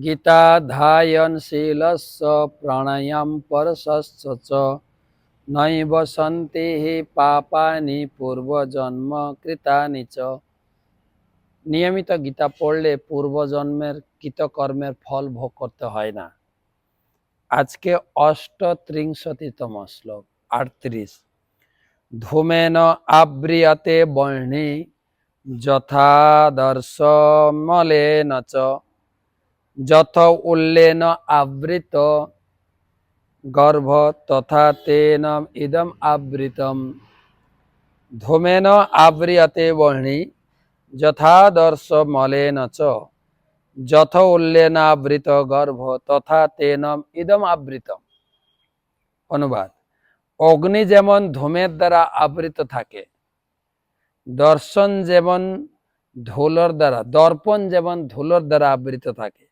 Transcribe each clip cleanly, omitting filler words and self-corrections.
गीताध्यायनशीलस्य प्राणायाम परशस्य च नैव सन्ति हि पापानि पूर्वजन्म कृतानि च। নিয়মিত গীতা পড়লে পূর্বজন্মের কৃতকর্মের ফল ভোগ করতে হয় না। আজকে 38তম শ্লোক 38। ধূমেন আব্রিয়তে বহ্নি যথাদর্শমলেন চ যথ উল্লেন আবৃত গর্ভ তথা তেন ইদম আবৃতম। ধূমেন আব্রিয়তে বহ্নি যথাদর্শমলেন চ যথ উল্লেনাবৃত গর্ভ তথা তেনম ইদম আবৃতম। অনুবাদ: অগ্নি যেমন ধূমের দ্বারা আবৃত থাকে, দর্পণ যেমন ধুলোর দ্বারা আবৃত থাকে,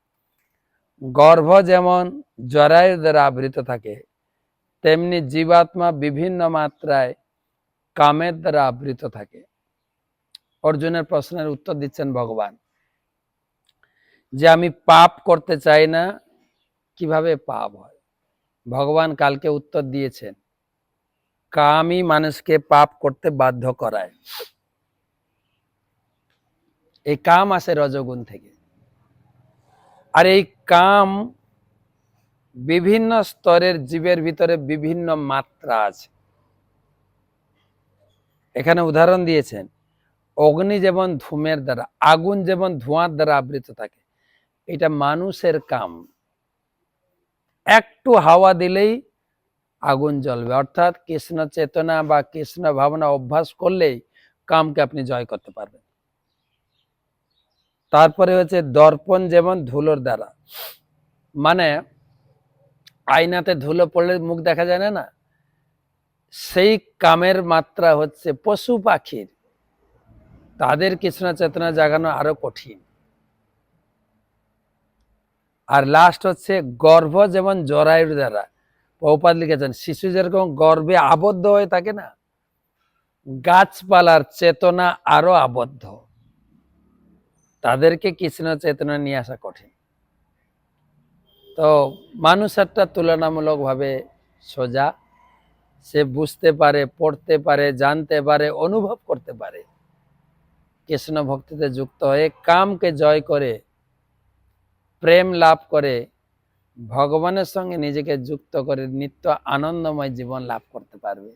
গর্ভ যেমন জরায়ুর দ্বারা আবৃত থাকে, তেমনি জীবাত্মা বিভিন্ন মাত্রায় কামের দ্বারা আবৃত থাকে। অর্জুনের প্রশ্নের উত্তর দিচ্ছেন ভগবান যে আমি পাপ করতে চাই না, কিভাবে পাপ হয়? ভগবান কালকে উত্তর দিয়েছেন, কামই মানুষকে পাপ করতে বাধ্য করায়। এই কাম আসে রজগুণ থেকে। আর এই কাম বিভিন্ন স্তরের জীবের ভিতরে বিভিন্ন মাত্রা আছে। এখানে উদাহরণ দিয়েছেন, অগ্নি যেমন ধূমের দ্বারা, আগুন যেমন ধোঁয়ার দ্বারা আবৃত থাকে, এটা মানুষের কাম। একটু হাওয়া দিলেই আগুন জ্বলবে, অর্থাৎ কৃষ্ণ চেতনা বা কৃষ্ণ ভাবনা অভ্যাস করলেই কামকে আপনি জয় করতে পারবেন। তারপরে হচ্ছে দর্পণ যেমন ধুলোর দ্বারা, মানে আয়নাতে ধুলো পড়লে মুখ দেখা যায় না, সেই কামের মাত্রা হচ্ছে পশু পাখির, তাদের কৃষ্ণ চেতনা জাগানো আরো কঠিন। আর লাস্ট হচ্ছে গর্ভ যেমন জরায়ুর দ্বারা, প্রভুপাদ লিখেছেন শিশু যেরকম গর্ভে আবদ্ধ হয়ে থাকে না, গাছপালার চেতনা আরো আবদ্ধ, তাদেরকে কৃষ্ণ চেতনা নিয়ে আসা কঠিন। তো মানুষেরটা তুলনামূলকভাবে সোজা, সে বুঝতে পারে, পড়তে পারে, জানতে পারে, অনুভব করতে পারে। কৃষ্ণ ভক্তিতে যুক্ত হয়ে কামকে জয় করে, প্রেম লাভ করে, ভগবানের সঙ্গে নিজেকে যুক্ত করে নিত্য আনন্দময় জীবন লাভ করতে পারবে।